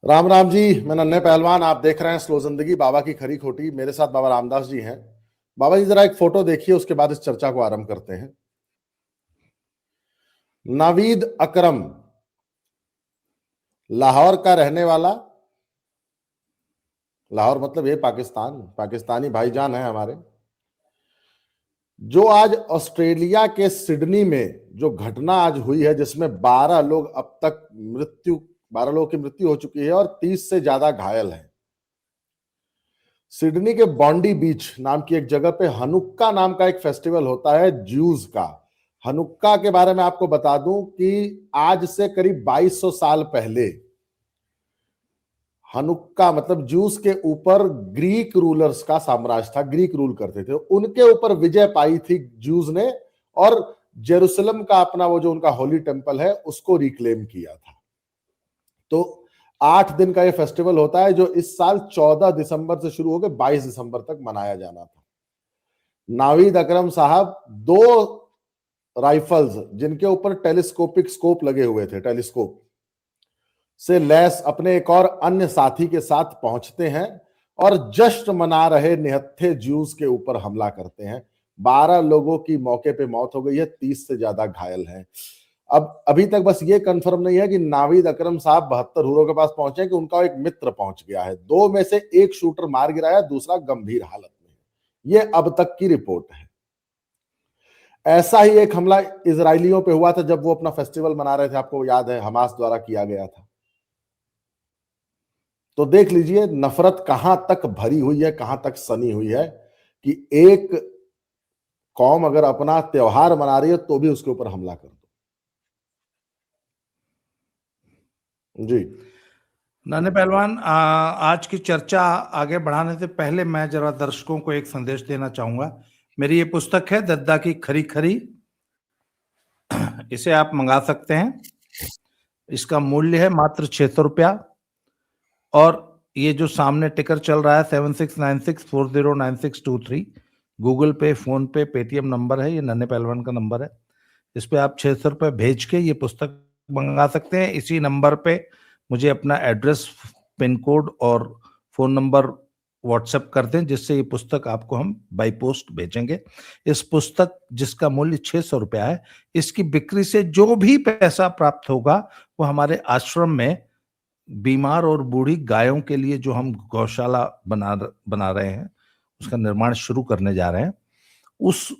राम राम जी। मैं नन्हे पहलवान, आप देख रहे हैं स्लो जिंदगी, बाबा की खरी खोटी। मेरे साथ बाबा रामदास जी हैं। बाबा जी, जरा एक फोटो देखिए, उसके बाद इस चर्चा को आरंभ करते हैं। नावीद अकरम, लाहौर का रहने वाला। लाहौर मतलब ये पाकिस्तान, पाकिस्तानी भाईजान है हमारे। जो आज ऑस्ट्रेलिया के सिडनी में जो घटना आज हुई है, जिसमें 12 लोग अब तक 12 लोगों की मृत्यु हो चुकी है और 30 से ज्यादा घायल हैं। सिडनी के बॉन्डी बीच नाम की एक जगह पे हनुक्का नाम का एक फेस्टिवल होता है ज्यूज का। हनुक्का के बारे में आपको बता दूं कि आज से करीब 2200 साल पहले हनुक्का मतलब ज्यूस के ऊपर ग्रीक रूलर्स का साम्राज्य था। ग्रीक रूल करते थे, उनके ऊपर विजय पाई थी ज्यूज ने, और जेरूसलम का अपना वो जो उनका होली टेम्पल है उसको रिक्लेम किया था। तो 8 दिन का ये फेस्टिवल होता है, जो इस साल 14 दिसंबर से शुरू होकर 22 दिसंबर तक मनाया जाना था। नावीद अकरम साहब 2 राइफल्स जिनके ऊपर टेलीस्कोपिक स्कोप लगे हुए थे, टेलीस्कोप से लैस अपने एक और अन्य साथी के साथ पहुंचते हैं और जश्न मना रहे निहत्थे ज्यूस के ऊपर हमला करते हैं। 12 लोगों की मौके पे मौत हो गई है, 30 से ज्यादा घायल हैं। अब अभी तक बस ये कंफर्म नहीं है कि नावीद अकरम साहब 72 हुरों के पास पहुंचे कि उनका एक मित्र पहुंच गया है। 2 में से एक शूटर मार गिराया, दूसरा गंभीर हालत में है। ये अब तक की रिपोर्ट है। ऐसा ही एक हमला इजरायलियों पे हुआ था जब वो अपना फेस्टिवल मना रहे थे, आपको याद है, हमास द्वारा किया गया था। तो देख लीजिए नफरत कहां तक भरी हुई है, कहां तक सनी हुई है कि एक कौम अगर अपना त्योहार मना रही है तो भी उसके ऊपर हमला कर दो। जी नन्हे पहलवान, आज की चर्चा आगे बढ़ाने से पहले मैं जरा दर्शकों को एक संदेश देना चाहूंगा। मेरी ये पुस्तक है दद्दा की खरी खरी, इसे आप मंगा सकते हैं। इसका मूल्य है मात्र 600 रुपया। और ये जो सामने टिकर चल रहा है 7696409623, गूगल पे, फोन पे, पेटीएम नंबर है, ये नन्हे पहलवान का नंबर है। इस पे आप 600 रुपये भेज के ये पुस्तक मंगा सकते हैं। इसी नंबर पे मुझे अपना एड्रेस, पिन कोड और फोन नंबर व्हाट्सएप कर दें, जिससे ये पुस्तक आपको हम बाई पोस्ट भेजेंगे। इस पुस्तक जिसका मूल्य 600 रुपया है, इसकी बिक्री से जो भी पैसा प्राप्त होगा वो हमारे आश्रम में बीमार और बूढ़ी गायों के लिए, जो हम गौशाला बना रहे हैं, उसका निर्माण शुरू करने जा रहे हैं, उस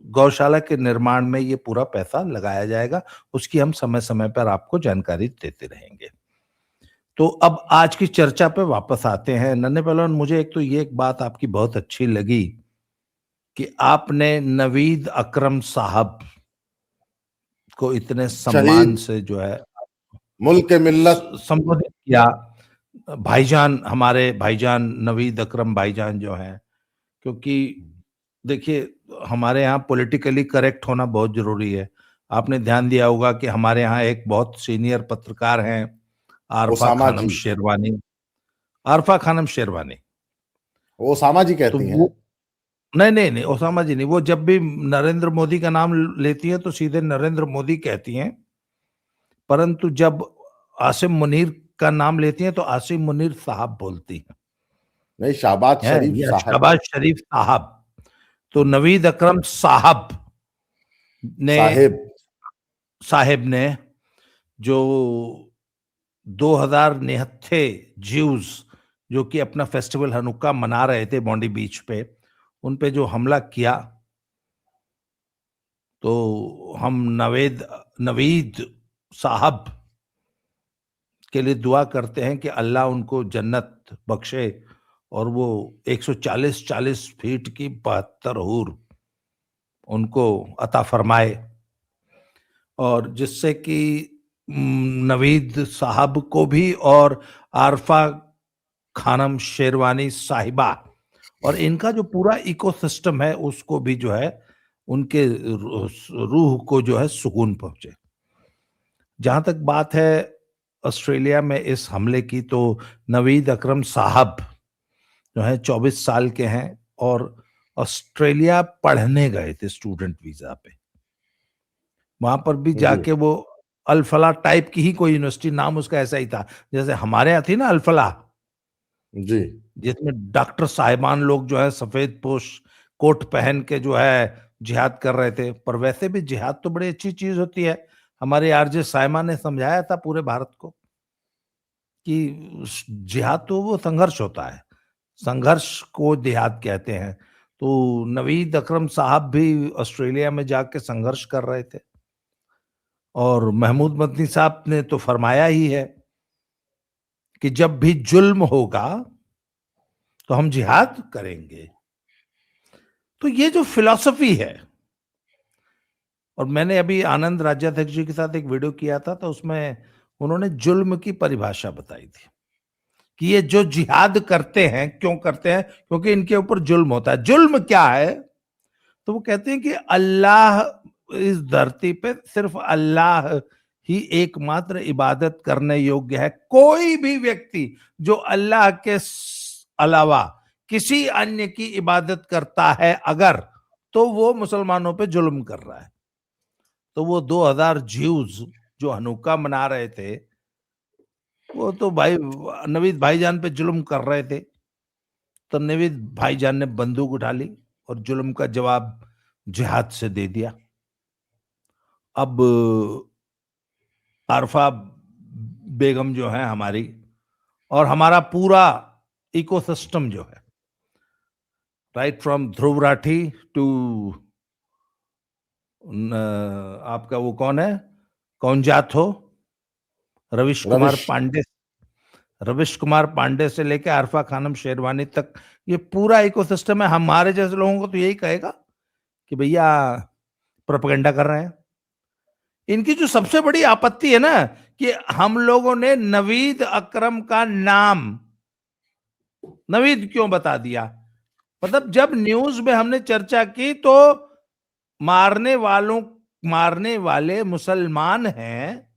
गौशाला के निर्माण में ये पूरा पैसा लगाया जाएगा। उसकी हम समय समय पर आपको जानकारी देते रहेंगे। तो अब आज की चर्चा पे वापस आते हैं। नन्हे पहलवान, मुझे एक तो ये एक बात आपकी बहुत अच्छी लगी कि आपने नवीद अकरम साहब को इतने सम्मान शहीद से जो है मुल्क मिल्लत। संबोधित किया। भाईजान, हमारे भाईजान नवीद अकरम भाईजान जो हैं, क्योंकि देखिए हमारे यहाँ पॉलिटिकली करेक्ट होना बहुत जरूरी है। आपने ध्यान दिया होगा कि हमारे यहाँ एक बहुत सीनियर पत्रकार हैं, आरफा ओसामा खानम जी, शेरवानी। आरफा खानम शेरवानी। ओसामा जी तो कहती हैं। वो, नहीं नहीं नहीं, ओसामा जी नहीं। वो जब भी नरेंद्र मोदी का नाम लेती हैं तो सीधे नरेंद्र मोदी कहती हैं, परंतु जब आसिम मुनीर का नाम लेती हैं तो आसिम मुनीर साहब बोलती हैं। नहीं, शाहबाज है शरीफ या साहब। शहबाज शरीफ साहब। तो नवीद अकरम साहब ने, साहेब। साहिब ने, जो 2000 निहत्थे ज्यूज जो कि अपना फेस्टिवल हनुक्का मना रहे थे बॉन्डी बीच पे, उन पे जो हमला किया, तो हम नवीद साहब के लिए दुआ करते हैं कि अल्लाह उनको जन्नत बख्शे और वो 140 फीट की 72 हूर उनको अता फरमाए, और जिससे कि नवीद साहब को भी और आरफा खानम शेरवानी साहिबा और इनका जो पूरा इकोसिस्टम है उसको भी जो है, उनके रूह को जो है सुकून पहुंचे। जहां तक बात है ऑस्ट्रेलिया में इस हमले की, तो नवीद अकरम साहब जो है 24 साल के हैं और ऑस्ट्रेलिया पढ़ने गए थे स्टूडेंट वीजा पे। वहां पर भी जी जाके वो अल-फलाह टाइप की ही कोई यूनिवर्सिटी, नाम उसका ऐसा ही था, जैसे हमारे यहाँ थी ना अल-फलाह, जी जिसमें डॉक्टर साहिबान लोग जो है सफेद पोश कोट पहन के जो है जिहाद कर रहे थे। पर वैसे भी जिहाद तो बड़ी अच्छी चीज होती है। हमारे आरजे साहिबा ने समझाया था पूरे भारत को कि जिहाद तो वो संघर्ष होता है, संघर्ष को जिहाद कहते हैं। तो नवीद अकरम साहब भी ऑस्ट्रेलिया में जाके संघर्ष कर रहे थे, और महमूद मदनी साहब ने तो फरमाया ही है कि जब भी जुल्म होगा तो हम जिहाद करेंगे। तो ये जो फिलॉसफी है, और मैंने अभी आनंद राज्याध्यक्ष जी के साथ एक वीडियो किया था, तो उसमें उन्होंने जुल्म की परिभाषा बताई थी कि ये जो जिहाद करते हैं क्यों करते हैं, क्योंकि इनके ऊपर जुल्म होता है। जुल्म क्या है? तो वो कहते हैं कि अल्लाह, इस धरती पे सिर्फ अल्लाह ही एकमात्र इबादत करने योग्य है। कोई भी व्यक्ति जो अल्लाह के अलावा किसी अन्य की इबादत करता है अगर, तो वो मुसलमानों पे जुल्म कर रहा है। तो वो 2000 ज्यूज जो हनुक्का मना रहे थे, वो तो भाई नवीद भाईजान पे जुल्म कर रहे थे। तो नवीद भाईजान ने बंदूक उठा ली और जुल्म का जवाब जिहाद से दे दिया। अब आरफा बेगम जो है हमारी, और हमारा पूरा इकोसिस्टम जो है, right from Dhruv Rathee to आपका वो कौन है, कौन जात हो, रविश कुमार रविश। पांडे, रविश कुमार पांडे से लेकर आरफा खानम शेरवानी तक, ये पूरा इकोसिस्टम है। हमारे जैसे लोगों को तो यही कहेगा कि भैया प्रोपेगेंडा कर रहे हैं। इनकी जो सबसे बड़ी आपत्ति है ना, कि हम लोगों ने नवीद अकरम का नाम नवीद क्यों बता दिया। मतलब जब न्यूज में हमने चर्चा की तो मारने वाले मुसलमान हैं,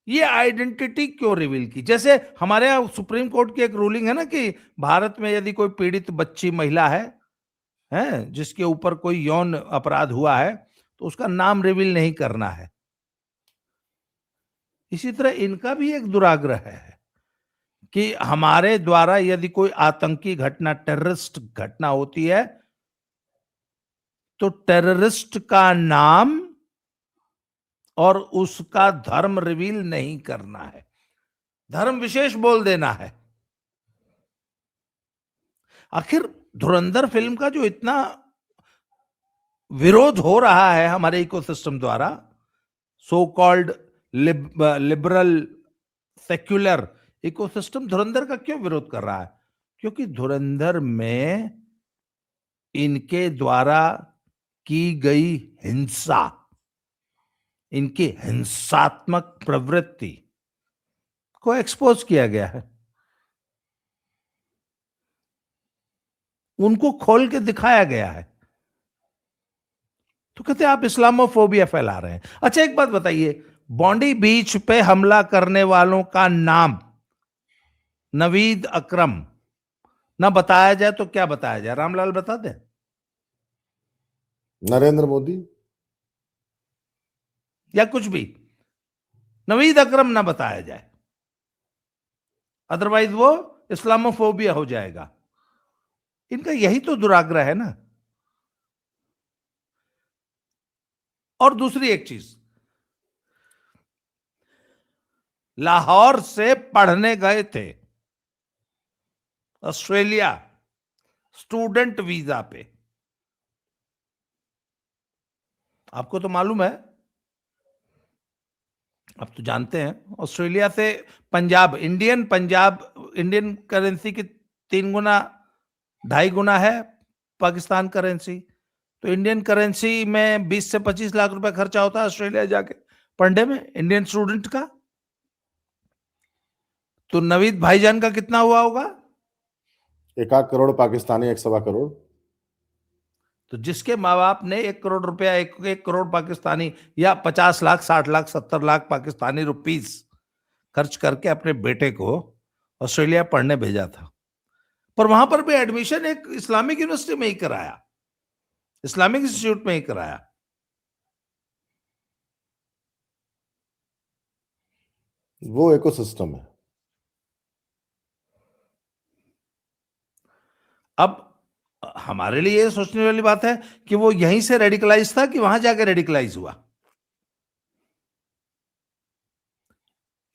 ये आइडेंटिटी क्यों रिवील की। जैसे हमारे यहाँ सुप्रीम कोर्ट की एक रूलिंग है ना कि भारत में यदि कोई पीड़ित बच्ची महिला है जिसके ऊपर कोई यौन अपराध हुआ है, तो उसका नाम रिवील नहीं करना है। इसी तरह इनका भी एक दुराग्रह है कि हमारे द्वारा यदि कोई आतंकी घटना, टेररिस्ट घटना होती है, तो टेररिस्ट का नाम और उसका धर्म रिवील नहीं करना है, धर्म विशेष बोल देना है। आखिर धुरंधर फिल्म का जो इतना विरोध हो रहा है हमारे इकोसिस्टम द्वारा, so called liberal secular ecosystem धुरंधर का क्यों विरोध कर रहा है? क्योंकि धुरंधर में इनके द्वारा की गई हिंसा, इनकी हिंसात्मक प्रवृत्ति को एक्सपोज किया गया है, उनको खोल के दिखाया गया है। तो कहते हैं आप इस्लामोफोबिया फैला रहे हैं। अच्छा एक बात बताइए, बॉन्डी बीच पे हमला करने वालों का नाम नवीद अकरम ना बताया जाए तो क्या बताया जाए? रामलाल बता दे। नरेंद्र मोदी या कुछ भी, नवीद अकरम ना बताया जाए, अदरवाइज वो इस्लामोफोबिया हो जाएगा। इनका यही तो दुराग्रह है ना। और दूसरी एक चीज, लाहौर से पढ़ने गए थे ऑस्ट्रेलिया स्टूडेंट वीजा पे। आपको तो मालूम है, आप तो जानते हैं, ऑस्ट्रेलिया से पंजाब, इंडियन करेंसी की 3 गुना 2.5 गुना है पाकिस्तान करेंसी। तो इंडियन करेंसी में 20 से 25 लाख रुपए खर्चा होता है ऑस्ट्रेलिया जाके पढ़ने में इंडियन स्टूडेंट का। तो नवीद भाईजान का कितना हुआ होगा? 1 करोड़ पाकिस्तानी, 1 करोड़। तो जिसके माँ बाप ने 1 करोड़ रुपया, 1 करोड़ पाकिस्तानी या 50 लाख, 60 लाख, 70 लाख पाकिस्तानी रुपीस खर्च करके अपने बेटे को ऑस्ट्रेलिया पढ़ने भेजा था, पर वहां पर भी एडमिशन एक इस्लामिक यूनिवर्सिटी में ही कराया, इस्लामिक इंस्टीट्यूट में ही कराया। वो इकोसिस्टम है। अब हमारे लिए ये सोचने वाली बात है कि वो यहीं से रेडिकलाइज था कि वहां जाके रेडिकलाइज हुआ।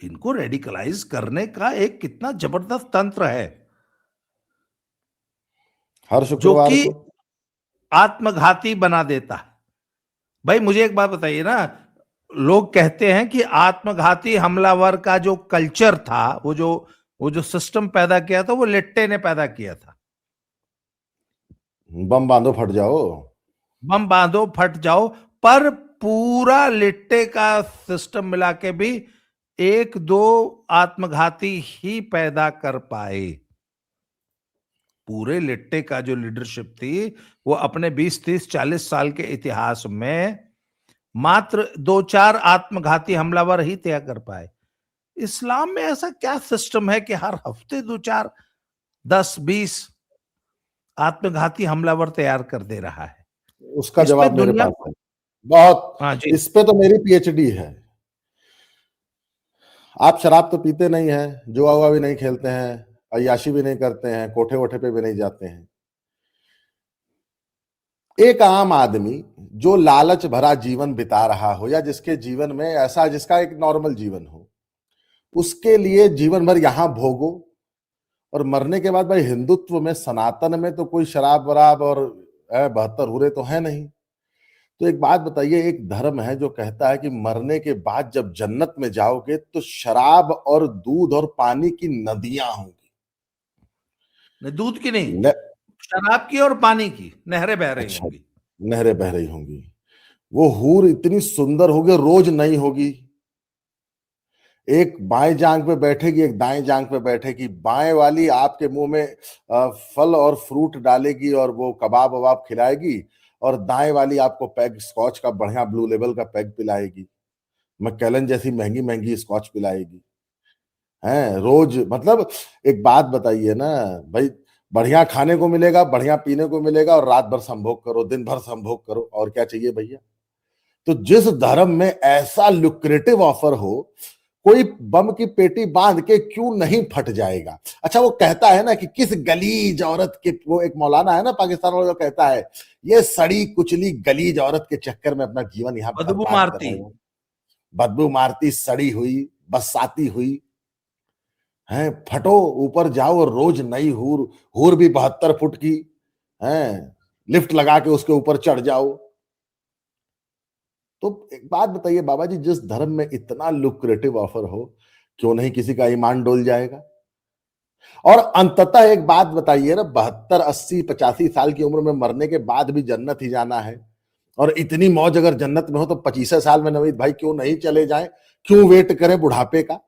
इनको रेडिकलाइज करने का एक कितना जबरदस्त तंत्र है, हर जो शुक्रवार कि को। आत्मघाती बना देता है। भाई मुझे एक बात बताइए ना, लोग कहते हैं कि आत्मघाती हमलावर का जो कल्चर था, वो जो सिस्टम पैदा किया था, वो लिट्टे ने पैदा किया था। बम बांधो फट जाओ। बम बांधो फट जाओ, पर पूरा लिट्टे का सिस्टम मिला के भी एक दो आत्मघाती ही पैदा कर पाए। पूरे लिट्टे का जो लीडरशिप थी, वो अपने 20 30 40 साल के इतिहास में मात्र 2 4 आत्मघाती हमलावर ही तय कर पाए। इस्लाम में ऐसा क्या सिस्टम है कि हर हफ्ते 2 4 10 20 आत्मघाती हमलावर तैयार कर दे रहा है? उसका इस पे जवाब मेरे दुनिया पास को। है बहुत। हाँ जी। इस पे तो मेरी पीएचडी है। आप शराब तो पीते नहीं हैं, जुआ हुआ भी नहीं खेलते हैं, अय्याशी भी नहीं करते हैं, कोठे वोठे पे भी नहीं जाते हैं। एक आम आदमी जो लालच भरा जीवन बिता रहा हो, या जिसके जीवन में ऐसा, जिसका एक नॉर्मल जीवन हो, उसके लिए जीवन भर यहां भोगो, और मरने के बाद भाई हिंदुत्व में, सनातन में तो कोई शराब वराब और 72 हुरे तो है नहीं। तो एक बात बताइए, एक धर्म है जो कहता है कि मरने के बाद जब जन्नत में जाओगे तो शराब और दूध और पानी की नदियां होंगी। नहीं, दूध की नहीं, न, शराब की और पानी की नहरें बह रही अच्छा, होंगी। नहरें बह रही होंगी। वो हूर इतनी सुंदर होगी, रोज नई होगी। एक बाएं जांग पे बैठेगी, एक दाएं जांग पे बैठेगी। बाएं वाली आपके मुंह में फल और फ्रूट डालेगी और वो कबाब वबाब खिलाएगी, और दाएं वाली आपको पैग स्कॉच का बढ़िया ब्लू लेवल का पैग पिलाएगी, मैकेलन जैसी महंगी महंगी स्कॉच पिलाएगी। हैं रोज, मतलब एक बात बताइए ना भाई, बढ़िया खाने को मिलेगा, बढ़िया पीने को मिलेगा, और रात भर संभोग करो, दिन भर संभोग करो, और क्या चाहिए भैया। तो जिस धर्म में ऐसा लुक्रेटिव ऑफर हो, कोई बम की पेटी बांध के क्यों नहीं फट जाएगा। अच्छा, वो कहता है ना कि किस गलीज औरत के, वो एक मौलाना है ना पाकिस्तान वाला, जो कहता है ये सड़ी कुचली गलीज औरत के चक्कर में अपना जीवन यहां बदबू बर्बाद कर मारती। रहे हो। बदबू मारती, सड़ी हुई, बसाती हुई है। फटो, ऊपर जाओ, और रोज नई हूर, हूर भी 72 फुट की है, लिफ्ट लगा के उसके ऊपर चढ़ जाओ। तो एक बात बताइए बाबा जी, जिस धर्म में इतना लुक्रेटिव ऑफर हो, क्यों नहीं किसी का ईमान डोल जाएगा। और अंततः एक बात बताइए ना, 72 80 85 साल की उम्र में मरने के बाद भी जन्नत ही जाना है, और इतनी मौज अगर जन्नत में हो तो 25 साल में नवीद भाई क्यों नहीं चले जाएं, क्यों वेट करें बुढ़ापे का,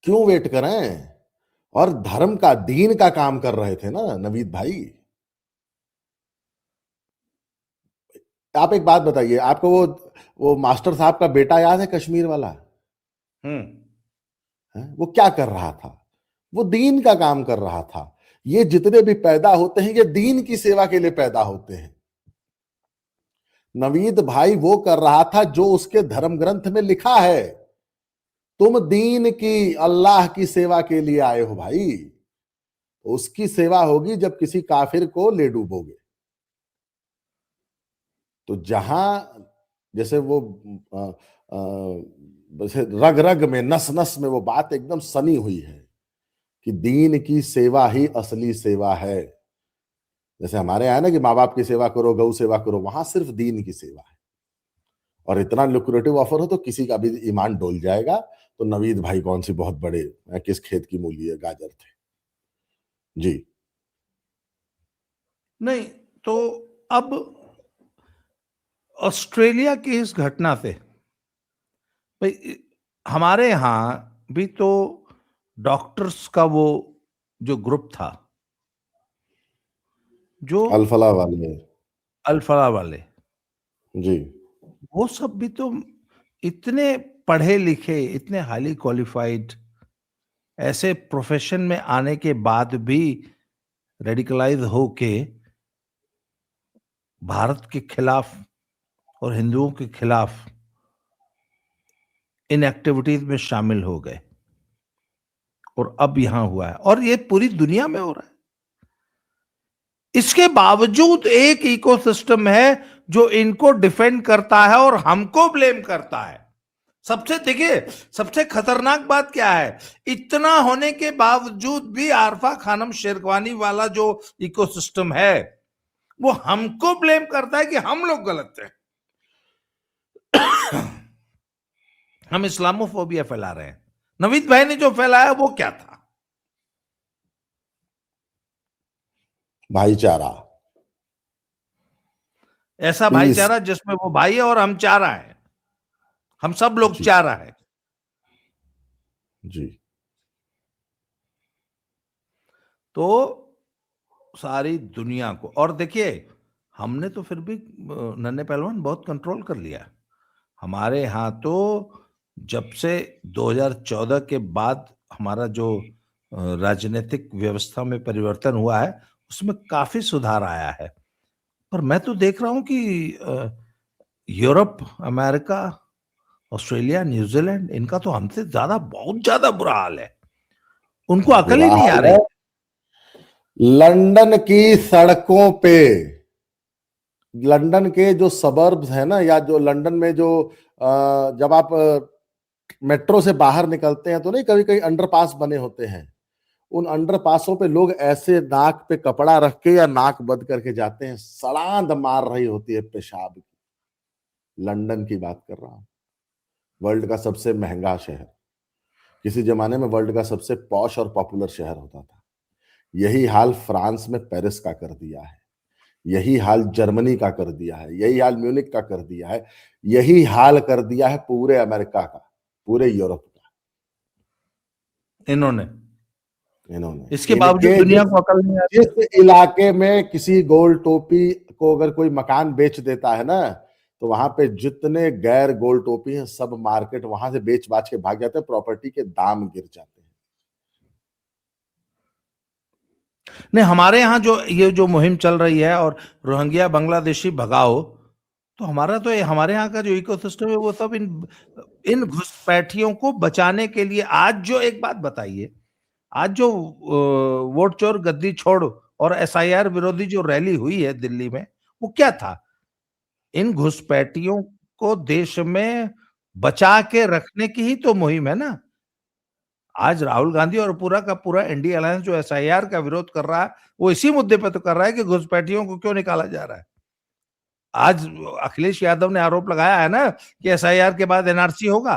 क्यों वेट करें। और धर्म का, दीन का काम कर रहे थे ना नवीद भाई। आप एक बात बताइए, आपको वो मास्टर साहब का बेटा याद है, कश्मीर वाला। हम्म। वो क्या कर रहा था, वो दीन का काम कर रहा था। ये जितने भी पैदा होते हैं, ये दीन की सेवा के लिए पैदा होते हैं। नवीद भाई वो कर रहा था जो उसके धर्म ग्रंथ में लिखा है, तुम दीन की, अल्लाह की सेवा के लिए आए हो भाई। उसकी सेवा होगी जब किसी काफिर को ले डूबोगे। तो जहां, जैसे वो जैसे रग रग में, नस नस में वो बात एकदम सनी हुई है कि दीन की सेवा ही असली सेवा है। जैसे हमारे यहाँ ना कि माँ बाप की सेवा करो, गौ सेवा करो, वहां सिर्फ दीन की सेवा है। और इतना लुक्रेटिव ऑफर हो तो किसी का भी ईमान डोल जाएगा। तो नवीद भाई कौन सी बहुत बड़े, किस खेत की मूली है गाजर थे जी। नहीं, तो अब ऑस्ट्रेलिया की इस घटना से भाई, हमारे यहाँ भी तो डॉक्टर्स का वो जो ग्रुप था, जो अलफला वाले। अल्फला वाले, जी। वो सब भी तो इतने पढ़े लिखे, इतने हाईली क्वालिफाइड, ऐसे प्रोफेशन में आने के बाद भी रेडिकलाइज होके भारत के खिलाफ और हिंदुओं के खिलाफ इन एक्टिविटीज में शामिल हो गए और अब यहां हुआ है और ये पूरी दुनिया में हो रहा है। इसके बावजूद एक इकोसिस्टम है जो इनको डिफेंड करता है और हमको ब्लेम करता है। सबसे देखिए, सबसे खतरनाक बात क्या है, इतना होने के बावजूद भी आरफा खानम शेरवानी वाला जो इकोसिस्टम है वो हमको ब्लेम करता है कि हम लोग गलत हैं। हम इस्लामोफोबिया फैला रहे हैं। नवीद भाई ने जो फैलाया वो क्या था? भाईचारा, ऐसा भाईचारा जिसमें वो भाई है और हम चारा है, हम सब लोग चारा है जी। तो सारी दुनिया को, और देखिए हमने तो फिर भी नन्हे पहलवान बहुत कंट्रोल कर लिया। हमारे यहाँ तो जब से 2014 के बाद हमारा जो राजनीतिक व्यवस्था में परिवर्तन हुआ है उसमें काफी सुधार आया है। पर मैं तो देख रहा हूं कि यूरोप, अमेरिका, ऑस्ट्रेलिया, न्यूजीलैंड, इनका तो हमसे ज्यादा, बहुत ज्यादा बुरा हाल है। उनको अकल ही नहीं आ रही। लंदन की सड़कों पे, लंदन के जो सबर्ब्स है ना, या जो लंदन में जो जब आप मेट्रो से बाहर निकलते हैं तो नहीं, कभी कभी अंडरपास बने होते हैं, उन अंडरपासों पे लोग ऐसे नाक पे कपड़ा रख के या नाक बंद करके जाते हैं, सड़ांध मार रही होती है पेशाब की। लंदन की बात कर रहा हूं, वर्ल्ड का सबसे महंगा शहर, किसी जमाने में वर्ल्ड का सबसे पॉश और पॉपुलर शहर होता था। यही हाल फ्रांस में पेरिस का कर दिया है, यही हाल जर्मनी का कर दिया है, यही हाल म्यूनिक का कर दिया है, यही हाल कर दिया है पूरे अमेरिका का, पूरे यूरोप का। इन्होंने इसके इनके बावजूद दुनिया को अकल नहीं आ रही। जिस इलाके में किसी गोल टोपी को अगर कोई मकान बेच देता है ना, तो वहां पे जितने गैर गोल टोपी हैं सब मार्केट वहां से बेच बाच के भाग जाते हैं, प्रॉपर्टी के दाम गिर जाते हैं। नहीं, हमारे यहाँ जो ये जो मुहिम चल रही है और रोहिंग्या बांग्लादेशी भगाओ, तो हमारा तो हमारे यहाँ का जो इकोसिस्टम है वो सब इन घुसपैठियों को बचाने के लिए। आज जो एक बात बताइए, आज जो वोट चोर गद्दी छोड़ और एसआईआर विरोधी जो रैली हुई है दिल्ली में, वो क्या था? इन घुसपैठियों को देश में बचा के रखने की ही तो मुहिम है ना। आज राहुल गांधी और पूरा का पूरा इंडिया अलायंस जो एसआईआर का विरोध कर रहा है वो इसी मुद्दे पर तो कर रहा है कि घुसपैठियों को क्यों निकाला जा रहा है। आज अखिलेश यादव ने आरोप लगाया है ना कि एसआईआर के बाद एनआरसी होगा।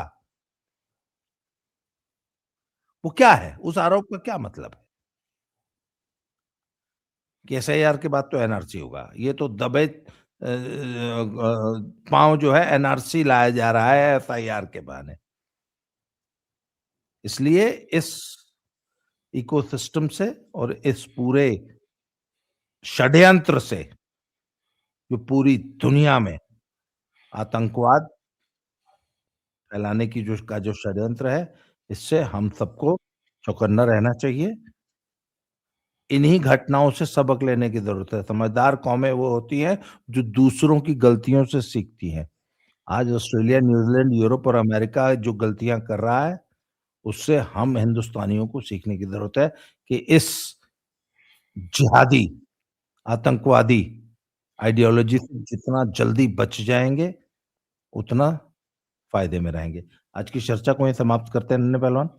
वो क्या है, उस आरोप का क्या मतलब है कि एसआईआर के बाद तो एनआरसी होगा? ये तो दबे पांव जो है एनआरसी लाया जा रहा है एसआईआर के बहाने। इसलिए इस इकोसिस्टम से और इस पूरे षड्यंत्र से, जो पूरी दुनिया में आतंकवाद फैलाने की जो षड्यंत्र है, इससे हम सबको चौकन्ना रहना चाहिए। इन्हीं घटनाओं से सबक लेने की जरूरत है। समझदार कौमें वो होती हैं जो दूसरों की गलतियों से सीखती हैं। आज ऑस्ट्रेलिया, न्यूजीलैंड, यूरोप और अमेरिका जो गलतियां कर रहा है, उससे हम हिंदुस्तानियों को सीखने की जरूरत है कि इस जिहादी, आतंकवादी आइडियोलॉजी से जितना जल्दी बच जाएंगे उतना फायदे में रहेंगे। आज की चर्चा को यहीं समाप्त करते हैं नन्हे पहलवान।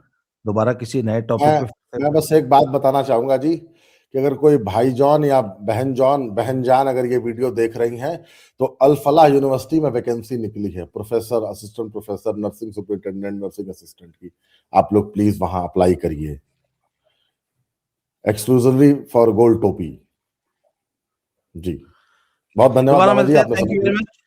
दोबारा किसी नए टॉपिक पे मैं बस एक बात बताना चाहूंगा जी, कि अगर कोई भाई जॉन या बहन जान अगर ये वीडियो देख रही हैं, तो अल फलाह यूनिवर्सिटी में वैकेंसी निकली है, professor, assistant professor, nursing superintendent, nursing assistant की। आप लोग प्लीज वहां अप्लाई करिए, एक्सक्लूसिवली फॉर गोल्ड टोपी। जी बहुत धन्यवाद बाबा जी, आपने थैंक यू वेरी मच।